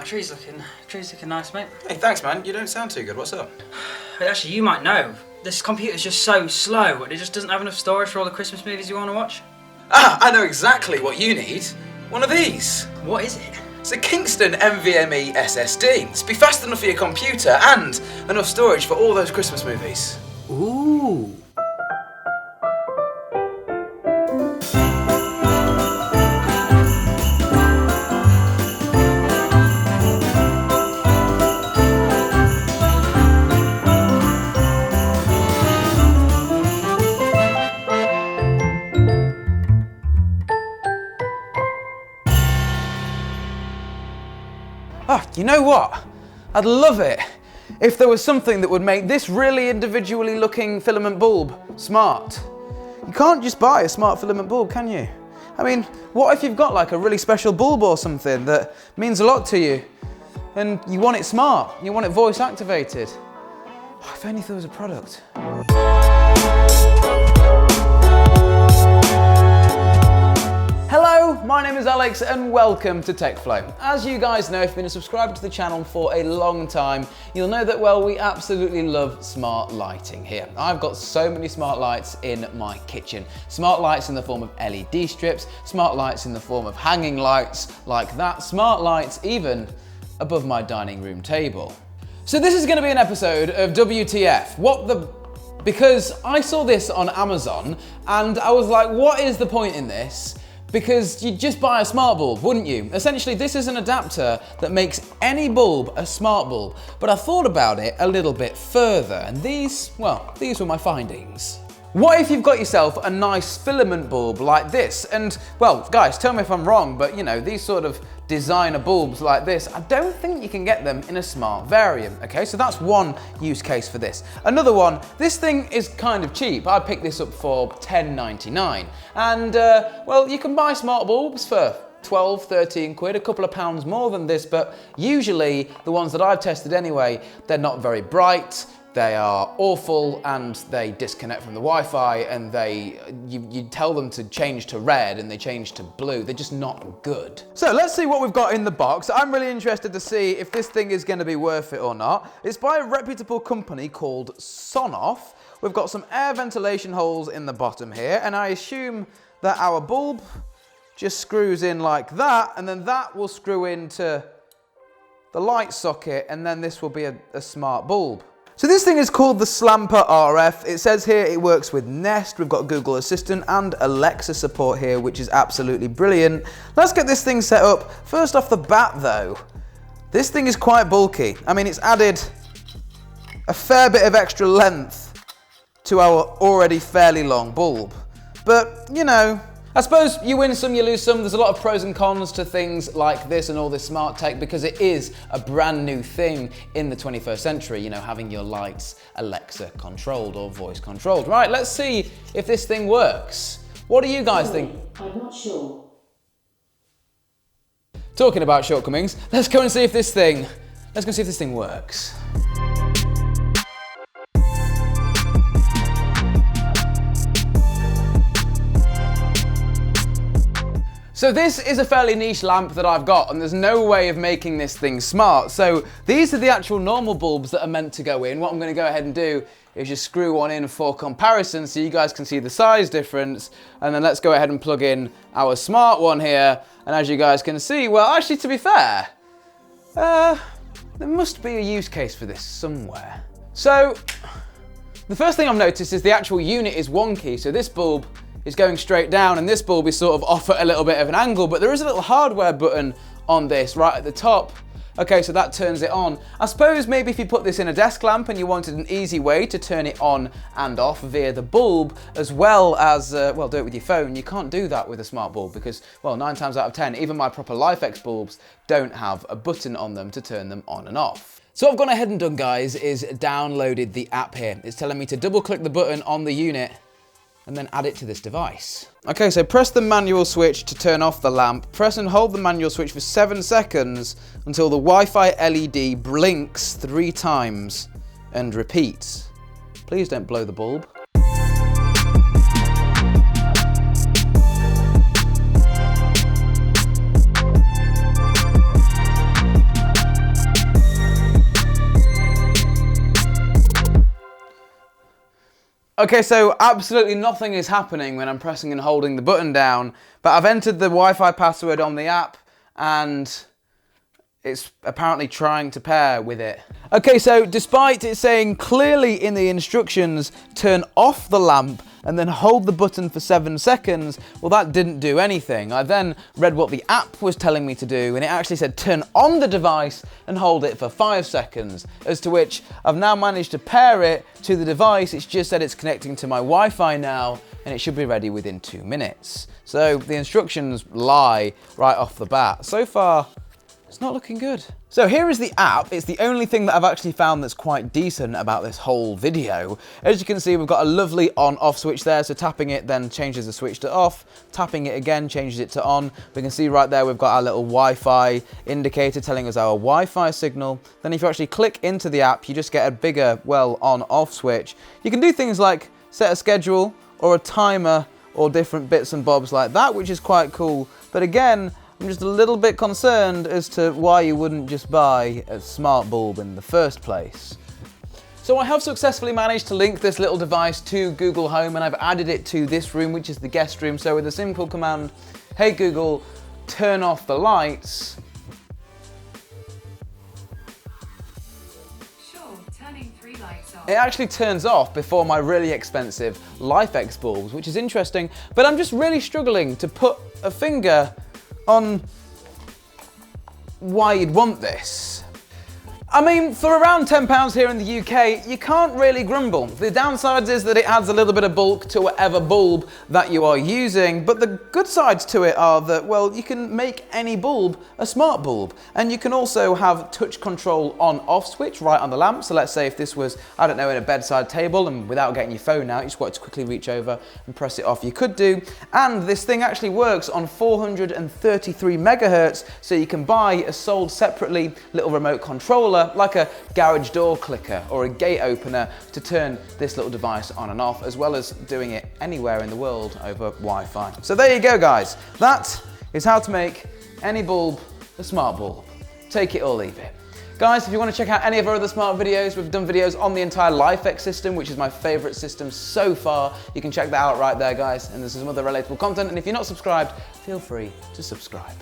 that tree's looking nice, mate. Hey, thanks, man. You don't sound too good. What's up? Hey, actually, you might know. This computer's just so slow, and it just doesn't have enough storage for all the Christmas movies you want to watch. Ah, I know exactly what you need. One of these. What is it? It's a Kingston NVMe SSD. It's be fast enough for your computer and enough storage for all those Christmas movies. Ooh. Oh, you know what? I'd love it if there was something that would make this really individually looking filament bulb smart. You can't just buy a smart filament bulb, can you? I mean, what if you've got like a really special bulb or something that means a lot to you and you want it smart, you want it voice activated? Oh, if only there was a product. Hello, my name is Alex and welcome to TechFlow. As you guys know, if you've been a subscriber to the channel for a long time, you'll know that, well, we absolutely love smart lighting here. I've got so many smart lights in my kitchen. Smart lights in the form of LED strips, smart lights in the form of hanging lights like that, smart lights even above my dining room table. So this is going to be an episode of WTF, because I saw this on Amazon and I was like, what is the point in this? Because you'd just buy a smart bulb, wouldn't you? Essentially, this is an adapter that makes any bulb a smart bulb. But I thought about it a little bit further, and these were my findings. What if you've got yourself a nice filament bulb like this? And, well, guys, tell me if I'm wrong, but, you know, these sort of designer bulbs like this, I don't think you can get them in a smart variant, okay? So that's one use case for this. Another one, this thing is kind of cheap. I picked this up for $10.99. And, well, you can buy smart bulbs for 12, 13 quid, a couple of pounds more than this, but usually the ones that I've tested anyway, they're not very bright, they are awful, and they disconnect from the Wi-Fi, and you tell them to change to red and they change to blue. They're just not good. So let's see what we've got in the box. I'm really interested to see if this thing is going to be worth it or not. It's by a reputable company called Sonoff. We've got some air ventilation holes in the bottom here, and I assume that our bulb just screws in like that, and then that will screw into the light socket, and then this will be a smart bulb. So this thing is called the Slamper RF. It says here it works with Nest. We've got Google Assistant and Alexa support here, which is absolutely brilliant. Let's get this thing set up. First off the bat though, this thing is quite bulky. I mean, it's added a fair bit of extra length to our already fairly long bulb. But, you know, I suppose you win some, you lose some. There's a lot of pros and cons to things like this and all this smart tech because it is a brand new thing in the 21st century, you know, having your lights Alexa controlled or voice controlled. Right, let's see if this thing works. What do you guys think? I'm not sure. Talking about shortcomings, let's go and see if this thing works. So this is a fairly niche lamp that I've got, and there's no way of making this thing smart. So these are the actual normal bulbs that are meant to go in. What I'm going to go ahead and do is just screw one in for comparison so you guys can see the size difference. And then let's go ahead and plug in our smart one here. And as you guys can see, well, actually, to be fair, there must be a use case for this somewhere. So the first thing I've noticed is the actual unit is wonky. So this bulb is going straight down and this bulb is sort of off at a little bit of an angle, but there is a little hardware button on this right at the top. Okay, so that turns it on. I suppose maybe if you put this in a desk lamp and you wanted an easy way to turn it on and off via the bulb, as well as, well, do it with your phone. You can't do that with a smart bulb because, well, 9 times out of 10, even my proper LifeX bulbs don't have a button on them to turn them on and off. So what I've gone ahead and done, guys, is downloaded the app here. It's telling me to double click the button on the unit and then add it to this device. Okay, so press the manual switch to turn off the lamp. Press and hold the manual switch for 7 seconds until the Wi-Fi LED blinks 3 times and repeats. Please don't blow the bulb. Okay, so absolutely nothing is happening when I'm pressing and holding the button down, but I've entered the Wi-Fi password on the app and it's apparently trying to pair with it. Okay, so despite it saying clearly in the instructions, turn off the lamp and then hold the button for 7 seconds, well, that didn't do anything. I then read what the app was telling me to do, and it actually said turn on the device and hold it for 5 seconds, as to which I've now managed to pair it to the device. It's just said it's connecting to my Wi-Fi now, and it should be ready within 2 minutes. So the instructions lie right off the bat. So far, it's not looking good. So here is the app. It's the only thing that I've actually found that's quite decent about this whole video. As you can see, we've got a lovely on-off switch there, so tapping it then changes the switch to off. Tapping it again changes it to on. We can see right there we've got our little Wi-Fi indicator telling us our Wi-Fi signal. Then if you actually click into the app, you just get a bigger, well, on-off switch. You can do things like set a schedule or a timer or different bits and bobs like that, which is quite cool. But again, I'm just a little bit concerned as to why you wouldn't just buy a smart bulb in the first place. So I have successfully managed to link this little device to Google Home, and I've added it to this room, which is the guest room. So with a simple command, hey Google, turn off the lights. Sure, turning 3 lights off. It actually turns off before my really expensive LifeX bulbs, which is interesting, but I'm just really struggling to put a finger on why you'd want this. I mean, for around £10 here in the UK, you can't really grumble. The downsides is that it adds a little bit of bulk to whatever bulb that you are using, but the good sides to it are that, well, you can make any bulb a smart bulb, and you can also have touch control on-off switch right on the lamp. So let's say if this was, I don't know, in a bedside table, and without getting your phone out, you just wanted to quickly reach over and press it off, you could do. And this thing actually works on 433 megahertz, so you can buy a sold separately little remote controller, like a garage door clicker or a gate opener, to turn this little device on and off, as well as doing it anywhere in the world over Wi-Fi. So there you go, guys. That is how to make any bulb a smart bulb. Take it or leave it. Guys, if you want to check out any of our other smart videos, we've done videos on the entire LifeX system, which is my favorite system so far. You can check that out right there, guys. And there's some other relatable content. And if you're not subscribed, feel free to subscribe.